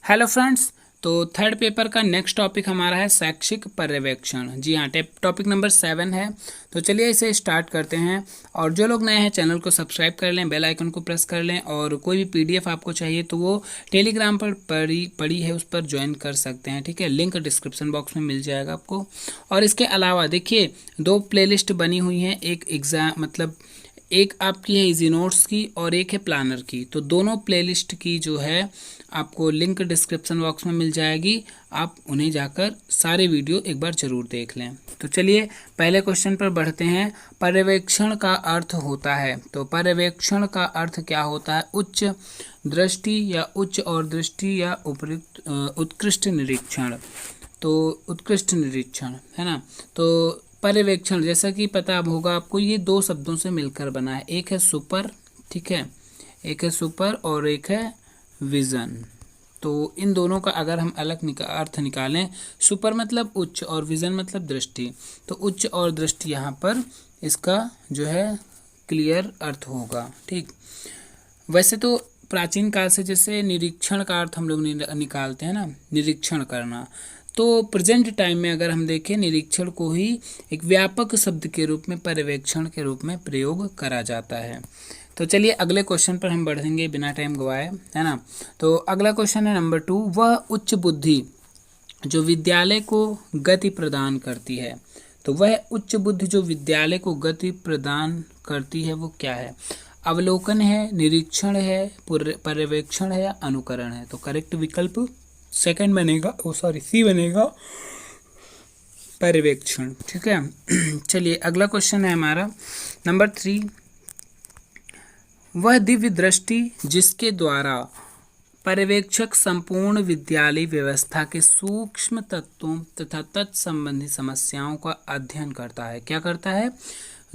Hello friends. तो third paper का next topic हमारा है शैक्षिक पर्यवेक्षण। जी हाँ, टॉपिक नंबर 7 है। तो चलिए इसे स्टार्ट करते हैं। और जो लोग नए हैं चैनल को सब्सक्राइब कर लें, बेल आइकन को प्रेस कर लें, और कोई भी पीडीएफ आपको चाहिए तो वो टेलीग्राम पर पड़ी है, उस पर ज्वाइन कर सकते हैं। ठीक है, लिंक डिस्क्रिप्शन बॉक्स में मिल जाएगा आपको। और इसके अलावा देखिए 2 प्लेलिस्ट बनी हुई हैं, एक एग्ज़ाम मतलब एक आपकी है इजी नोट्स की और एक है प्लानर की। तो दोनों प्लेलिस्ट की जो है आपको लिंक डिस्क्रिप्शन बॉक्स में मिल जाएगी। आप उन्हें जाकर सारे वीडियो एक बार जरूर देख लें। तो चलिए पहले क्वेश्चन पर बढ़ते हैं। पर्यवेक्षण का अर्थ होता है, तो पर्यवेक्षण का अर्थ क्या होता है? उच्च दृष्टि या उच्च और दृष्टि या उपयुक्त उत्कृष्ट निरीक्षण। तो उत्कृष्ट निरीक्षण है ना। तो पर्यवेक्षण जैसा कि पता अब होगा आपको, ये 2 शब्दों से मिलकर बना है। एक है सुपर, ठीक है, एक है सुपर और एक है विजन। तो इन दोनों का अगर हम अलग अर्थ निकालें, सुपर मतलब उच्च और विजन मतलब दृष्टि, तो उच्च और दृष्टि यहाँ पर इसका जो है क्लियर अर्थ होगा। ठीक, वैसे तो प्राचीन काल से जैसे निरीक्षण का अर्थ हम लोग निकालते हैं ना, निरीक्षण करना, तो प्रेजेंट टाइम में अगर हम देखें निरीक्षण को ही एक व्यापक शब्द के रूप में पर्यवेक्षण के रूप में प्रयोग करा जाता है। तो चलिए अगले क्वेश्चन पर हम बढ़ेंगे बिना टाइम गवाए, है ना। तो अगला क्वेश्चन है नंबर 2। वह उच्च बुद्धि जो विद्यालय को गति प्रदान करती है, तो वह उच्च बुद्धि जो विद्यालय को गति प्रदान करती है वो क्या है? अवलोकन है, निरीक्षण है, पर्यवेक्षण है या अनुकरण है? तो करेक्ट विकल्प सेकंड बनेगा, सी बनेगा, पर्यवेक्षण। ठीक है चलिए अगला क्वेश्चन है हमारा नंबर 3। वह दिव्य दृष्टि जिसके द्वारा पर्यवेक्षक संपूर्ण विद्यालय व्यवस्था के सूक्ष्म तत्वों तथा तत्संबंधी समस्याओं का अध्ययन करता है। क्या करता है?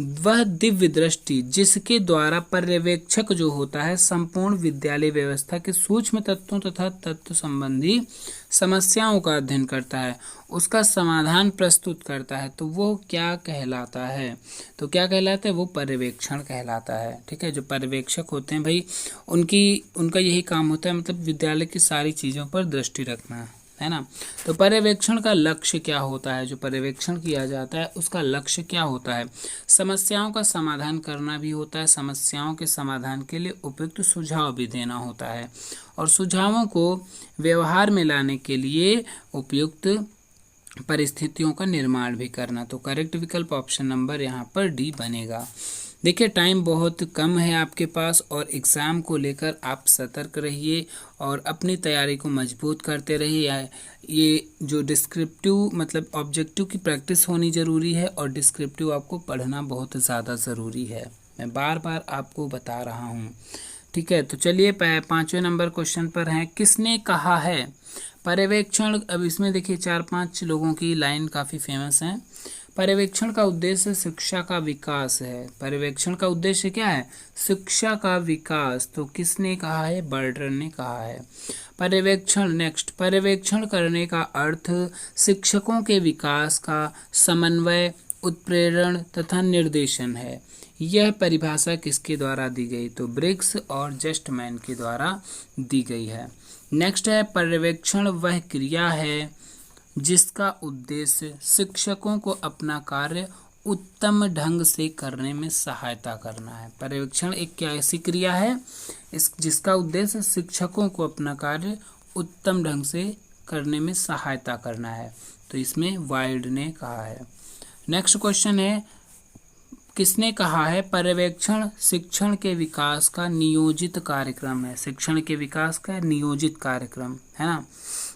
वह दिव्य दृष्टि जिसके द्वारा पर्यवेक्षक जो होता है संपूर्ण विद्यालय व्यवस्था के सूक्ष्म तत्वों तथा तत्व संबंधी समस्याओं का अध्ययन करता है, उसका समाधान प्रस्तुत करता है, तो वो क्या कहलाता है? तो क्या कहलाता है? वो पर्यवेक्षण कहलाता है। ठीक है, जो पर्यवेक्षक होते हैं भाई उनका यही काम होता है, मतलब विद्यालय की सारी चीज़ों पर दृष्टि रखना, है ना। तो पर्यवेक्षण का लक्ष्य क्या होता है? जो पर्यवेक्षण किया जाता है उसका लक्ष्य क्या होता है? समस्याओं का समाधान करना भी होता है, समस्याओं के समाधान के लिए उपयुक्त सुझाव भी देना होता है, और सुझावों को व्यवहार में लाने के लिए उपयुक्त परिस्थितियों का निर्माण भी करना। तो करेक्ट विकल्प ऑप्शन नंबर यहाँ पर डी बनेगा। देखिए टाइम बहुत कम है आपके पास, और एग्ज़ाम को लेकर आप सतर्क रहिए और अपनी तैयारी को मजबूत करते रहिए। ये जो डिस्क्रिप्टिव मतलब ऑब्जेक्टिव की प्रैक्टिस होनी ज़रूरी है, और डिस्क्रिप्टिव आपको पढ़ना बहुत ज़्यादा ज़रूरी है, मैं बार बार आपको बता रहा हूँ। ठीक है, तो चलिए 5वें नंबर क्वेश्चन पर हैं। किसने कहा है पर्यवेक्षण? अब इसमें देखिए 4-5 लोगों की लाइन काफ़ी फेमस है। पर्यवेक्षण का उद्देश्य शिक्षा का विकास है। पर्यवेक्षण का उद्देश्य क्या है? शिक्षा का विकास। तो किसने कहा है? बर्टन ने कहा है। पर्यवेक्षण नेक्स्ट, पर्यवेक्षण करने का अर्थ शिक्षकों के विकास का समन्वय, उत्प्रेरण तथा निर्देशन है। यह परिभाषा किसके द्वारा दी गई? तो ब्रिग्स और जस्टमैन के द्वारा दी गई है। नेक्स्ट है पर्यवेक्षण वह क्रिया है जिसका उद्देश्य शिक्षकों को अपना कार्य उत्तम ढंग से करने में सहायता करना है। पर्यवेक्षण एक क्या ऐसी क्रिया है जिसका उद्देश्य शिक्षकों को अपना कार्य उत्तम ढंग से करने में सहायता करना है। तो इसमें वाइल्ड ने कहा है। नेक्स्ट क्वेश्चन है किसने कहा है पर्यवेक्षण शिक्षण के विकास का नियोजित कार्यक्रम है? शिक्षण के विकास का नियोजित कार्यक्रम, है ना।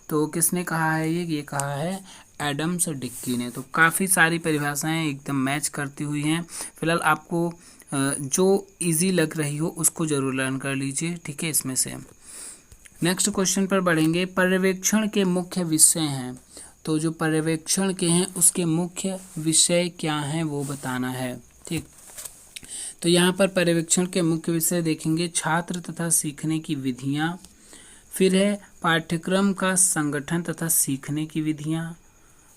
तो किसने कहा है? ये कहा है एडम्स डिक्की ने। तो काफ़ी सारी परिभाषाएं एकदम मैच करती हुई हैं। फिलहाल आपको जो इजी लग रही हो उसको जरूर लर्न कर लीजिए। ठीक है, इसमें से नेक्स्ट क्वेश्चन पर बढ़ेंगे। पर्यवेक्षण के मुख्य विषय हैं, तो जो पर्यवेक्षण के हैं उसके मुख्य विषय क्या हैं वो बताना है। ठीक, तो यहाँ पर पर्यवेक्षण के मुख्य विषय देखेंगे छात्र तथा सीखने की विधियाँ, फिर है पाठ्यक्रम का संगठन तथा सीखने की विधियाँ,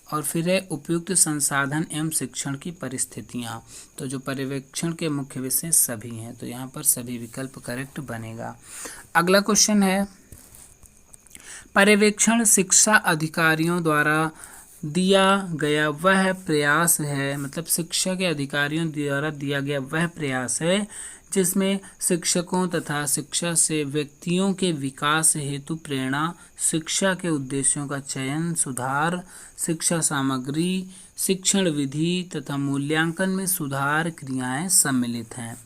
और फिर है उपयुक्त संसाधन एवं शिक्षण की परिस्थितियाँ। तो जो पर्यवेक्षण के मुख्य विषय सभी हैं, तो यहाँ पर सभी विकल्प करेक्ट बनेगा। अगला क्वेश्चन है पर्यवेक्षण शिक्षा अधिकारियों द्वारा दिया गया वह प्रयास है, मतलब शिक्षा के अधिकारियों द्वारा दिया गया वह प्रयास है जिसमें शिक्षकों तथा शिक्षा से व्यक्तियों के विकास हेतु प्रेरणा, शिक्षा के उद्देश्यों का चयन, सुधार, शिक्षा सामग्री, शिक्षण विधि तथा मूल्यांकन में सुधार क्रियाएं सम्मिलित हैं।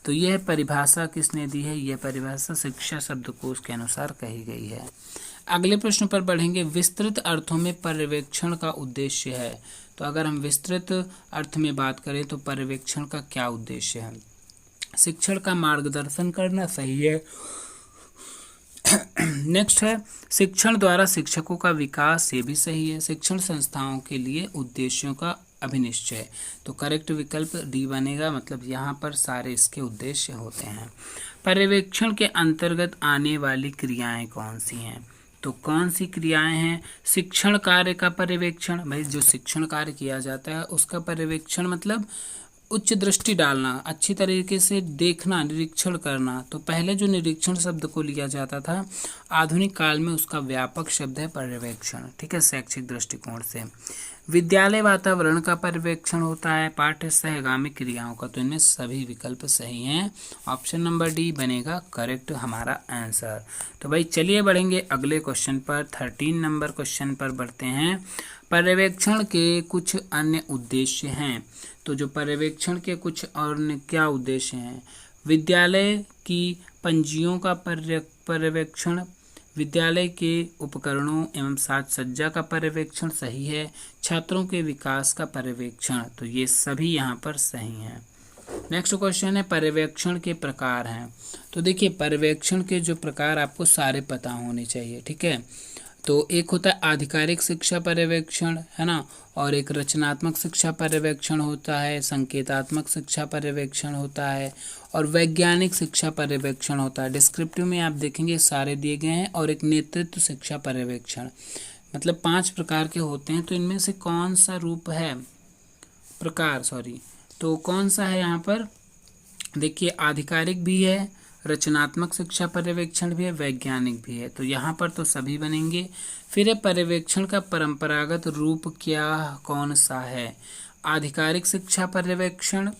तो यह परिभाषा किसने दी है? यह परिभाषा शिक्षा शब्दकोश के अनुसार कही गई है। अगले प्रश्न पर बढ़ेंगे। विस्तृत अर्थों में पर्यवेक्षण का उद्देश्य है। तो अगर हम विस्तृत अर्थ में बात करें तो पर्यवेक्षण का क्या उद्देश्य है? शिक्षण का मार्गदर्शन करना, सही है। नेक्स्ट है शिक्षण द्वारा शिक्षकों का विकास, ये भी सही है। शिक्षण संस्थाओं के लिए उद्देश्यों का अभिनिश्चय, तो करेक्ट विकल्प डी बनेगा, मतलब यहाँ पर सारे इसके उद्देश्य होते हैं। पर्यवेक्षण के अंतर्गत आने वाली क्रियाएं कौन सी हैं? तो कौन सी क्रियाएं हैं? शिक्षण कार्य का पर्यवेक्षण, भाई जो शिक्षण कार्य किया जाता है उसका पर्यवेक्षण मतलब उच्च दृष्टि डालना, अच्छी तरीके से देखना, निरीक्षण करना। तो पहले जो निरीक्षण शब्द को लिया जाता था, आधुनिक काल में उसका व्यापक शब्द है पर्यवेक्षण, ठीक है, शैक्षिक दृष्टिकोण से। विद्यालय वातावरण का पर्यवेक्षण होता है, पाठ्य सहगामी क्रियाओं का। तो इनमें सभी विकल्प सही हैं, ऑप्शन नंबर डी बनेगा करेक्ट हमारा आंसर। तो भाई चलिए बढ़ेंगे अगले क्वेश्चन पर, 13 नंबर क्वेश्चन पर बढ़ते हैं। पर्यवेक्षण के कुछ अन्य उद्देश्य हैं। तो जो पर्यवेक्षण के कुछ और क्या उद्देश्य हैं? विद्यालय की पंजियों का पर्यवेक्षण, विद्यालय के उपकरणों एवं साज सज्जा का पर्यवेक्षण, सही है। छात्रों के विकास का पर्यवेक्षण, तो ये सभी यहाँ पर सही हैं। नेक्स्ट क्वेश्चन है पर्यवेक्षण के प्रकार हैं। तो देखिए पर्यवेक्षण के जो प्रकार आपको सारे पता होने चाहिए, ठीक है। तो एक होता है आधिकारिक शिक्षा पर्यवेक्षण, है ना, और एक रचनात्मक शिक्षा पर्यवेक्षण होता है, संकेतात्मक शिक्षा पर्यवेक्षण होता है, और वैज्ञानिक शिक्षा पर्यवेक्षण होता है। डिस्क्रिप्टिव में आप देखेंगे सारे दिए गए हैं, और एक नेतृत्व शिक्षा पर्यवेक्षण, मतलब 5 प्रकार के होते हैं। तो इनमें से कौन सा रूप है प्रकार, तो कौन सा है यहाँ पर? देखिए आधिकारिक भी है, रचनात्मक शिक्षा पर्यवेक्षण भी है, वैज्ञानिक भी है। तो यहाँ पर तो सभी बनेंगे। फिर है पर्यवेक्षण का परंपरागत रूप क्या कौन सा है? आधिकारिक शिक्षा पर्यवेक्षण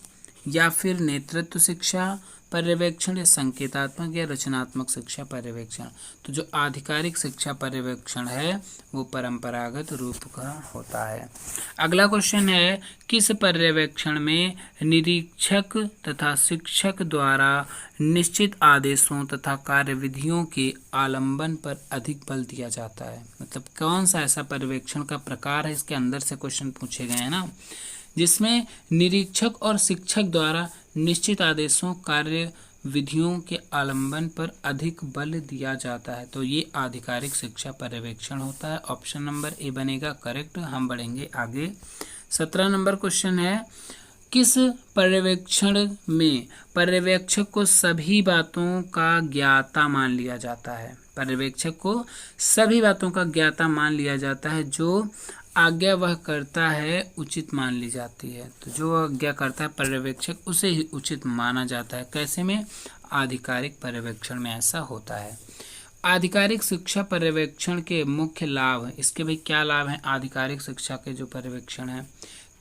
या फिर नेतृत्व शिक्षा पर्यवेक्षण या संकेतात्मक या रचनात्मक शिक्षा पर्यवेक्षण। तो जो आधिकारिक शिक्षा पर्यवेक्षण है वो परंपरागत रूप का होता है। अगला क्वेश्चन है किस पर्यवेक्षण में निरीक्षक तथा शिक्षक द्वारा निश्चित आदेशों तथा कार्यविधियों के आलंबन पर अधिक बल दिया जाता है? मतलब कौन सा ऐसा पर्यवेक्षण का प्रकार है, इसके अंदर से क्वेश्चन पूछे गए हैं ना, जिसमें निरीक्षक और शिक्षक द्वारा निश्चित आदेशों कार्य विधियों के आलंबन पर अधिक बल दिया जाता है। तो ये आधिकारिक शिक्षा पर्यवेक्षण होता है, ऑप्शन नंबर ए बनेगा करेक्ट। हम बढ़ेंगे आगे। 17 नंबर क्वेश्चन है किस पर्यवेक्षण में पर्यवेक्षक को सभी बातों का ज्ञाता मान लिया जाता है? पर्यवेक्षक को सभी बातों का ज्ञाता मान लिया जाता है, जो आज्ञा वह करता है उचित मान ली जाती है। तो जो आज्ञा करता है पर्यवेक्षक उसे ही उचित माना जाता है। कैसे में? आधिकारिक पर्यवेक्षण में ऐसा होता है। आधिकारिक शिक्षा पर्यवेक्षण के मुख्य लाभ, इसके भाई क्या लाभ हैं आधिकारिक शिक्षा के जो पर्यवेक्षण है?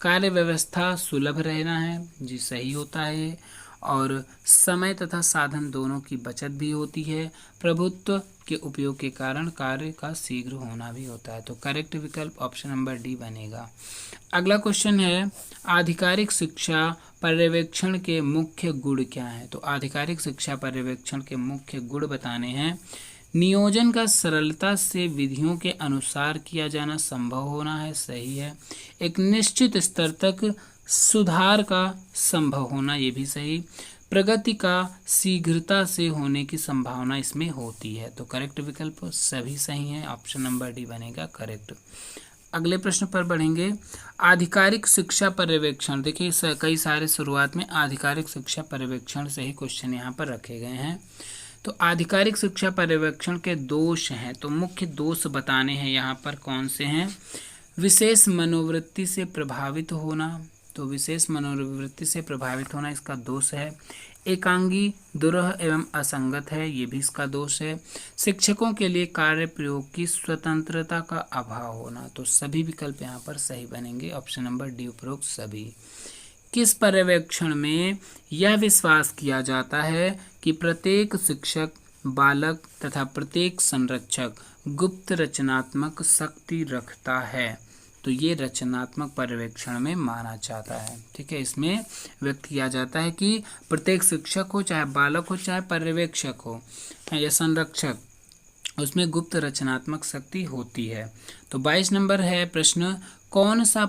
कार्य व्यवस्था सुलभ रहना है, जी सही होता है, और समय तथा साधन दोनों की बचत भी होती है। प्रभुत्व के उपयोग के कारण कार्य का शीघ्र होना भी होता है। तो करेक्ट विकल्प ऑप्शन नंबर डी बनेगा। अगला क्वेश्चन है आधिकारिक शिक्षा पर्यवेक्षण के मुख्य गुण क्या हैं? तो आधिकारिक शिक्षा पर्यवेक्षण के मुख्य गुण बताने हैं। नियोजन का सरलता से विधियों के अनुसार किया जाना संभव होना है, सही है। एक निश्चित स्तर तक सुधार का संभव होना, ये भी सही। प्रगति का शीघ्रता से होने की संभावना इसमें होती है। तो करेक्ट विकल्प सभी सही हैं, ऑप्शन नंबर डी बनेगा करेक्ट। अगले प्रश्न पर बढ़ेंगे। आधिकारिक शिक्षा पर्यवेक्षण, देखिए कई सारे शुरुआत में आधिकारिक शिक्षा पर्यवेक्षण से ही क्वेश्चन यहाँ पर रखे गए हैं। तो आधिकारिक शिक्षा पर्यवेक्षण के दोष हैं, तो मुख्य दोष बताने हैं यहाँ पर कौन से हैं? विशेष मनोवृत्ति से प्रभावित होना, तो विशेष मनोवृत्ति से प्रभावित होना इसका दोष है। एकांगी, दुरूह एवं असंगत है, ये भी इसका दोष है। शिक्षकों के लिए कार्य प्रयोग की स्वतंत्रता का अभाव होना, तो सभी विकल्प यहाँ पर सही बनेंगे। ऑप्शन नंबर डी उपरोक्त सभी। किस पर्यवेक्षण में यह विश्वास किया जाता है कि प्रत्येक शिक्षक, बालक तथा प्रत्येक संरक्षक गुप्त रचनात्मक शक्ति रखता है? तो ये रचनात्मक पर्यवेक्षण में माना जाता है। ठीक है, इसमें व्यक्त किया जाता है कि प्रत्येक शिक्षक हो, चाहे बालक हो, चाहे पर्यवेक्षक हो या संरक्षक, उसमें गुप्त रचनात्मक शक्ति होती है। तो 22 नंबर है प्रश्न, कौन सा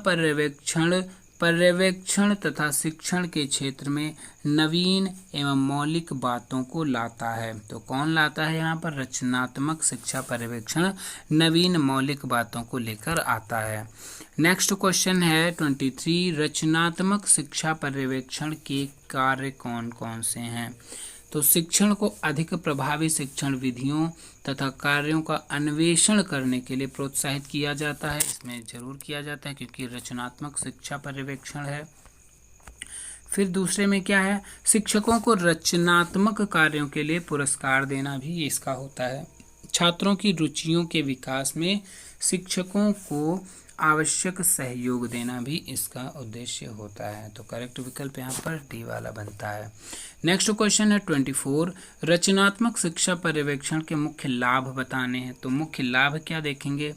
पर्यवेक्षण तथा शिक्षण के क्षेत्र में नवीन एवं मौलिक बातों को लाता है? तो कौन लाता है यहाँ पर? रचनात्मक शिक्षा पर्यवेक्षण नवीन मौलिक बातों को लेकर आता है। नेक्स्ट क्वेश्चन है 23, रचनात्मक शिक्षा पर्यवेक्षण के कार्य कौन कौन से हैं? तो शिक्षण को अधिक प्रभावी शिक्षण विधियों तथा कार्यों का अन्वेषण करने के लिए प्रोत्साहित किया जाता है। इसमें जरूर किया जाता है क्योंकि रचनात्मक शिक्षा पर्यवेक्षण है। फिर दूसरे में क्या है? शिक्षकों को रचनात्मक कार्यों के लिए पुरस्कार देना भी इसका होता है। छात्रों की रुचियों के विकास में शिक्षकों को आवश्यक सहयोग देना भी इसका उद्देश्य होता है। तो करेक्ट विकल्प यहाँ पर डी वाला बनता है। नेक्स्ट क्वेश्चन है 24, रचनात्मक शिक्षा पर्यवेक्षण के मुख्य लाभ बताने हैं। तो मुख्य लाभ क्या देखेंगे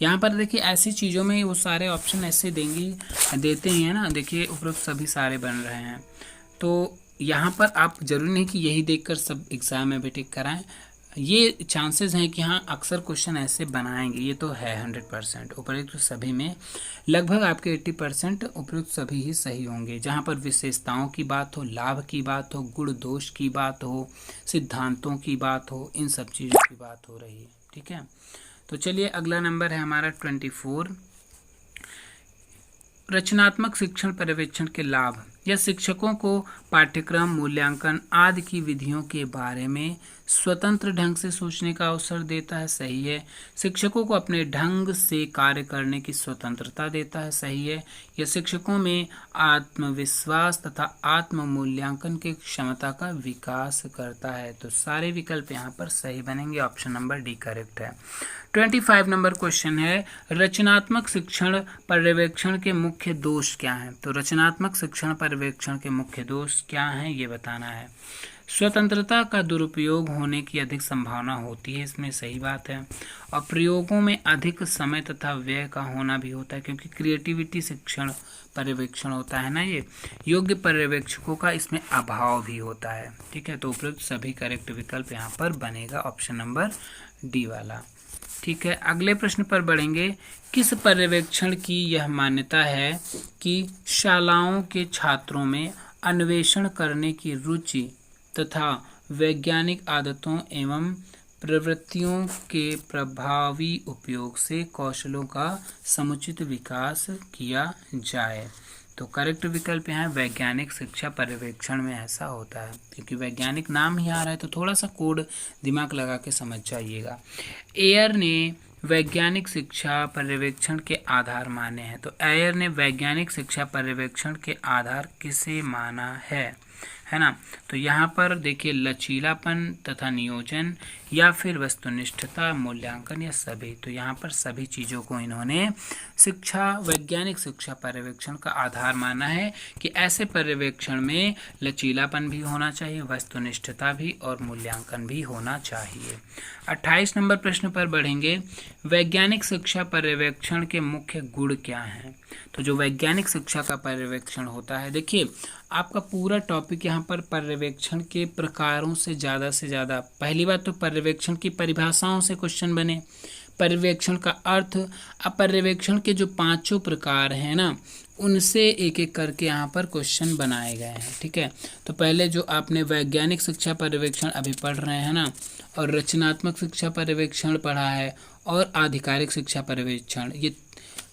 यहाँ पर? देखिए ऐसी चीज़ों में वो सारे ऑप्शन ऐसे देते ही हैं ना, देखिए उपरोक्त सभी सारे बन रहे हैं। तो यहाँ पर आप जरूरी नहीं कि यही देखकर सब एग्जाम में भी टिक कराएं, ये चांसेस हैं कि हाँ अक्सर क्वेश्चन ऐसे बनाएंगे, ये तो है 100%। उपरोक्त सभी में लगभग आपके 80% उपरोक्त सभी ही सही होंगे। जहाँ पर विशेषताओं की बात हो, लाभ की बात हो, गुण दोष की बात हो, सिद्धांतों की बात हो, इन सब चीज़ों की बात हो रही है। ठीक है, तो चलिए अगला नंबर है हमारा 24, रचनात्मक शिक्षण पर्यवेक्षण के लाभ। यह शिक्षकों को पाठ्यक्रम, मूल्यांकन आदि की विधियों के बारे में स्वतंत्र ढंग से सोचने का अवसर देता है, सही है। शिक्षकों को अपने ढंग से कार्य करने की स्वतंत्रता देता है, सही है। यह शिक्षकों में आत्मविश्वास तथा आत्म मूल्यांकन की क्षमता का विकास करता है। तो सारे विकल्प यहाँ पर सही बनेंगे। ऑप्शन नंबर डी करेक्ट है। 25 नंबर क्वेश्चन है, रचनात्मक शिक्षण पर्यवेक्षण के मुख्य दोष क्या हैं? तो रचनात्मक शिक्षण पर्यवेक्षण के मुख्य दोष क्या हैं ये बताना है। स्वतंत्रता का दुरुपयोग होने की अधिक संभावना होती है, इसमें सही बात है। और प्रयोगों में अधिक समय तथा व्यय का होना भी होता है, क्योंकि क्रिएटिविटी शिक्षण पर्यवेक्षण होता है ना, ये योग्य पर्यवेक्षकों का इसमें अभाव भी होता है। ठीक है, तो उपरोक्त सभी करेक्ट विकल्प यहाँ पर बनेगा, ऑप्शन नंबर डी वाला। ठीक है, अगले प्रश्न पर बढ़ेंगे। किस पर्यवेक्षण की यह मान्यता है कि शालाओं के छात्रों में अन्वेषण करने की रुचि तथा वैज्ञानिक आदतों एवं प्रवृत्तियों के प्रभावी उपयोग से कौशलों का समुचित विकास किया जाए? तो करेक्ट विकल्प यहाँ वैज्ञानिक शिक्षा पर्यवेक्षण में ऐसा होता है, क्योंकि वैज्ञानिक नाम ही आ रहा है तो थोड़ा सा कोड दिमाग लगा के समझ जाइएगा। एयर ने वैज्ञानिक शिक्षा पर्यवेक्षण के आधार माने हैं। तो एयर ने वैज्ञानिक शिक्षा पर्यवेक्षण के आधार किसे माना है ना? तो यहाँ पर देखिए लचीलापन तथा नियोजन या फिर वस्तुनिष्ठता, मूल्यांकन या सभी। तो यहाँ पर सभी चीज़ों को इन्होंने वैज्ञानिक शिक्षा पर्यवेक्षण का आधार माना है कि ऐसे पर्यवेक्षण में लचीलापन भी होना चाहिए, वस्तुनिष्ठता भी और मूल्यांकन भी होना चाहिए। 28 नंबर प्रश्न पर बढ़ेंगे। वैज्ञानिक शिक्षा पर्यवेक्षण के मुख्य गुण क्या हैं? तो जो वैज्ञानिक शिक्षा का पर्यवेक्षण होता है, देखिए आपका पूरा टॉपिक यहाँ पर पर्यवेक्षण के प्रकारों से ज़्यादा पहली बात तो पर्यवेक्षण की परिभाषाओं से क्वेश्चन बने, पर्यवेक्षण का अर्थ। अब पर्यवेक्षण के जो 5 प्रकार हैं ना, उनसे एक एक करके यहाँ पर क्वेश्चन बनाए गए हैं। ठीक है, तो पहले जो आपने वैज्ञानिक शिक्षा पर्यवेक्षण अभी पढ़ रहे हैं ना, और रचनात्मक शिक्षा पर्यवेक्षण पढ़ा है और आधिकारिक शिक्षा पर्यवेक्षण, ये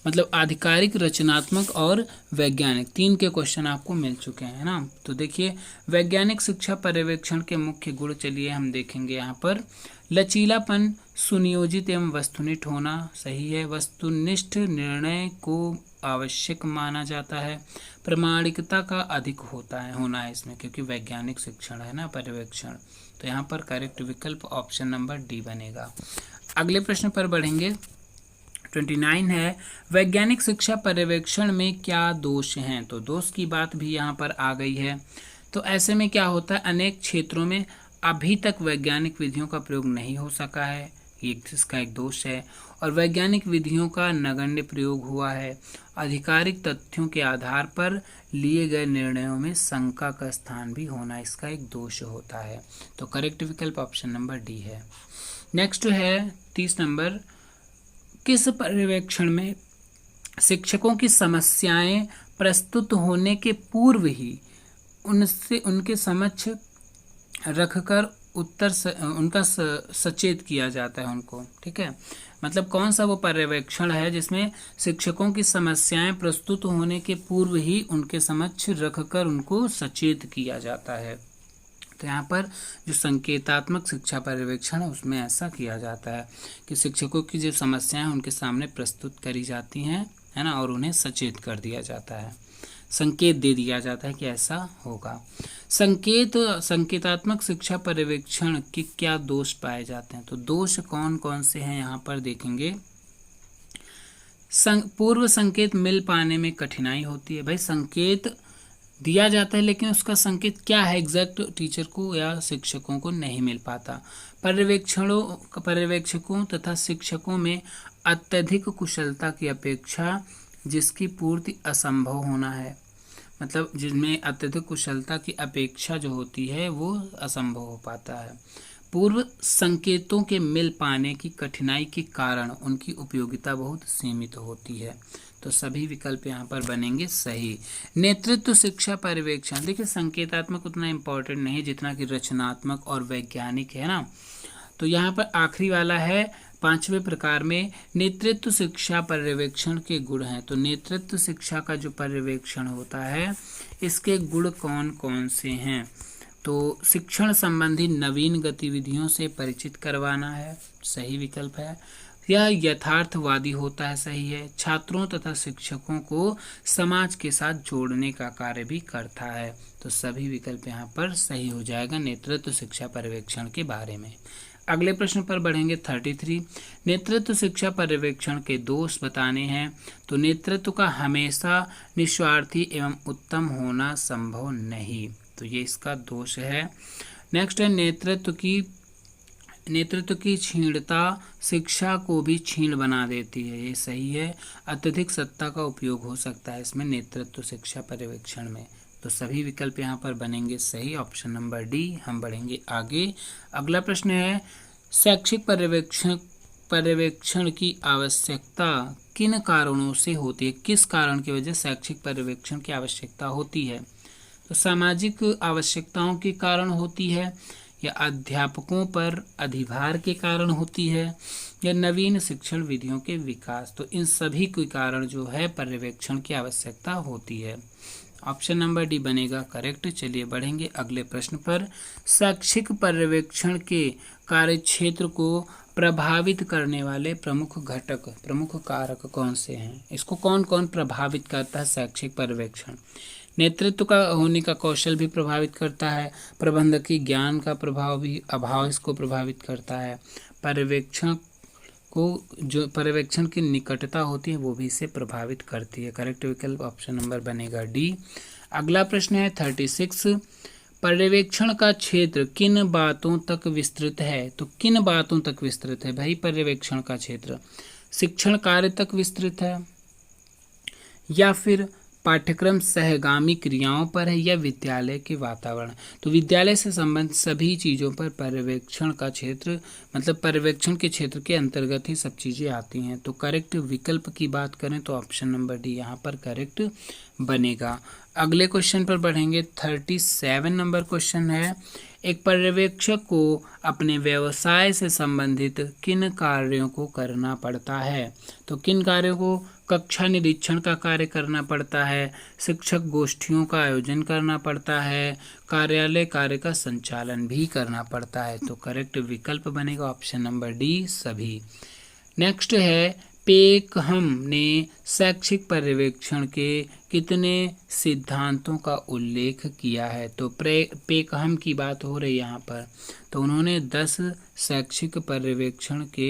मतलब आधिकारिक, रचनात्मक और वैज्ञानिक 3 के क्वेश्चन आपको मिल चुके हैं ना। तो देखिए वैज्ञानिक शिक्षा पर्यवेक्षण के मुख्य गुण चलिए हम देखेंगे यहाँ पर। लचीलापन सुनियोजित एवं वस्तुनिष्ठ होना सही है। वस्तुनिष्ठ निर्णय को आवश्यक माना जाता है। प्रामाणिकता का अधिक होना है इसमें, क्योंकि वैज्ञानिक शिक्षण है ना, पर्यवेक्षण। तो यहाँ पर करेक्ट विकल्प ऑप्शन नंबर डी बनेगा। अगले प्रश्न पर बढ़ेंगे। 29 है, वैज्ञानिक शिक्षा पर्यवेक्षण में क्या दोष हैं? तो दोष की बात भी यहाँ पर आ गई है। तो ऐसे में क्या होता है, अनेक क्षेत्रों में अभी तक वैज्ञानिक विधियों का प्रयोग नहीं हो सका है, ये इसका एक दोष है। और वैज्ञानिक विधियों का नगण्य प्रयोग हुआ है। आधिकारिक तथ्यों के आधार पर लिए गए निर्णयों में शंका का स्थान भी होना इसका एक दोष होता है। तो करेक्ट विकल्प ऑप्शन नंबर डी है। नेक्स्ट है 30 नंबर, किस पर्यवेक्षण में शिक्षकों की समस्याएं प्रस्तुत होने के पूर्व ही उनके समक्ष रखकर उनका सचेत किया जाता है उनको, ठीक है। मतलब कौन सा वो पर्यवेक्षण है जिसमें शिक्षकों की समस्याएं प्रस्तुत होने के पूर्व ही उनके समक्ष रखकर उनको सचेत किया जाता है। तो यहाँ पर जो संकेतात्मक शिक्षा पर्यवेक्षण है उसमें ऐसा किया जाता है कि शिक्षकों की जो समस्याएं उनके सामने प्रस्तुत करी जाती हैं, है ना, और उन्हें सचेत कर दिया जाता है, संकेत दे दिया जाता है कि ऐसा होगा। संकेतात्मक शिक्षा पर्यवेक्षण के क्या दोष पाए जाते हैं? तो दोष कौन कौन से हैं यहाँ पर देखेंगे। पूर्व संकेत मिल पाने में कठिनाई होती है। भाई संकेत दिया जाता है लेकिन उसका संकेत क्या है एग्जैक्ट टीचर को या शिक्षकों को नहीं मिल पाता। पर्यवेक्षकों तथा शिक्षकों में अत्यधिक कुशलता की अपेक्षा जिसकी पूर्ति असंभव होना है। मतलब जिनमें अत्यधिक कुशलता की अपेक्षा जो होती है वो असंभव हो पाता है। पूर्व संकेतों के मिल पाने की कठिनाई के कारण उनकी उपयोगिता बहुत सीमित होती है। तो सभी विकल्प यहाँ पर बनेंगे सही। नेतृत्व शिक्षा पर्यवेक्षण, देखिए संकेतात्मक उतना इम्पोर्टेंट नहीं जितना कि रचनात्मक और वैज्ञानिक है ना। तो यहाँ पर आखिरी वाला है 5वें प्रकार में नेतृत्व शिक्षा पर्यवेक्षण के गुण हैं। तो नेतृत्व शिक्षा का जो पर्यवेक्षण होता है इसके गुण कौन कौन से हैं? तो शिक्षण संबंधी नवीन गतिविधियों से परिचित करवाना है, सही विकल्प है। यह यथार्थवादी होता है, सही है। छात्रों तथा शिक्षकों को समाज के साथ जोड़ने का कार्य भी करता है। तो सभी विकल्प यहाँ पर सही हो जाएगा नेतृत्व शिक्षा पर्यवेक्षण के बारे में। अगले प्रश्न पर बढ़ेंगे 33। नेतृत्व शिक्षा पर्यवेक्षण के दोष बताने हैं। तो नेतृत्व का हमेशा निस्वार्थी एवं उत्तम होना संभव नहीं, तो ये इसका दोष है। नेक्स्ट है नेतृत्व की क्षीणता शिक्षा को भी क्षीण बना देती है, ये सही है। अत्यधिक सत्ता का उपयोग हो सकता है इसमें नेतृत्व शिक्षा पर्यवेक्षण में। तो सभी विकल्प यहाँ पर बनेंगे सही, ऑप्शन नंबर डी। हम बढ़ेंगे आगे। अगला प्रश्न है शैक्षिक पर्यवेक्षण की आवश्यकता किन कारणों से होती है? किस कारण की वजह शैक्षिक पर्यवेक्षण की आवश्यकता होती है? तो सामाजिक आवश्यकताओं के कारण होती है, या अध्यापकों पर अधिभार के कारण होती है, या नवीन शिक्षण विधियों के विकास। तो इन सभी के कारण जो है पर्यवेक्षण की आवश्यकता होती है। ऑप्शन नंबर डी बनेगा करेक्ट। चलिए बढ़ेंगे अगले प्रश्न पर। शैक्षिक पर्यवेक्षण के कार्यक्षेत्र को प्रभावित करने वाले प्रमुख कारक कौन से हैं? इसको कौन कौन प्रभावित करता है? शैक्षिक पर्यवेक्षण नेतृत्व का होने का कौशल भी प्रभावित करता है, प्रबंधकीय ज्ञान का अभाव इसको प्रभावित करता है, पर्यवेक्षण की निकटता होती है वो भी इसे प्रभावित करती है। करेक्ट विकल्प ऑप्शन नंबर बनेगा डी। अगला प्रश्न है 36। पर्यवेक्षण का क्षेत्र किन बातों तक विस्तृत है? तो किन बातों तक विस्तृत है भाई पर्यवेक्षण का क्षेत्र? शिक्षण कार्य तक विस्तृत है, या फिर पाठ्यक्रम सहगामी क्रियाओं पर है, या विद्यालय के वातावरण? तो विद्यालय से संबंधित सभी चीज़ों पर पर्यवेक्षण का क्षेत्र, मतलब पर्यवेक्षण के क्षेत्र के अंतर्गत ही सब चीज़ें आती हैं। तो करेक्ट विकल्प की बात करें तो ऑप्शन नंबर डी यहाँ पर करेक्ट बनेगा। अगले क्वेश्चन पर बढ़ेंगे 37 नंबर क्वेश्चन है एक पर्यवेक्षक को अपने व्यवसाय से संबंधित किन कार्यों को करना पड़ता है? तो किन कार्यों को? कक्षा निरीक्षण का कार्य करना पड़ता है, शिक्षक गोष्ठियों का आयोजन करना पड़ता है, कार्यालय कार्य का संचालन भी करना पड़ता है। तो करेक्ट विकल्प बनेगा ऑप्शन नंबर डी, सभी। नेक्स्ट है, पेकहम ने शैक्षिक पर्यवेक्षण के कितने सिद्धांतों का उल्लेख किया है? तो पेकहम की बात हो रही है यहाँ पर, तो उन्होंने 10 शैक्षिक पर्यवेक्षण के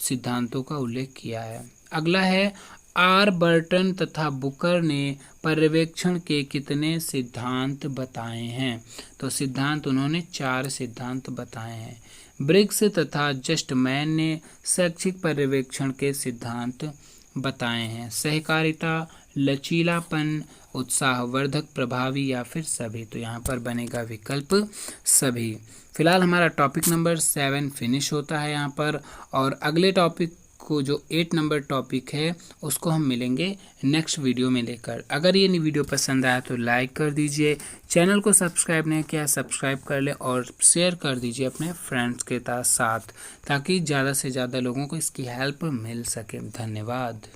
सिद्धांतों का उल्लेख किया है। अगला है, आर बर्टन तथा बुकर ने पर्यवेक्षण के कितने सिद्धांत बताए हैं? तो सिद्धांत उन्होंने 4 सिद्धांत बताए हैं। ब्रिग्स तथा जस्टमैन ने शैक्षिक पर्यवेक्षण के सिद्धांत बताए हैं। सहकारिता, लचीलापन, उत्साहवर्धक, प्रभावी या फिर सभी? तो यहाँ पर बनेगा विकल्प सभी। फिलहाल हमारा टॉपिक नंबर 7 फिनिश होता है यहाँ पर, और अगले टॉपिक को जो 8 नंबर टॉपिक है उसको हम मिलेंगे नेक्स्ट वीडियो में लेकर। अगर ये वीडियो पसंद आया तो लाइक कर दीजिए, चैनल को सब्सक्राइब नहीं किया सब्सक्राइब कर ले, और शेयर कर दीजिए अपने फ्रेंड्स के साथ, ताकि ज़्यादा से ज़्यादा लोगों को इसकी हेल्प मिल सके। धन्यवाद।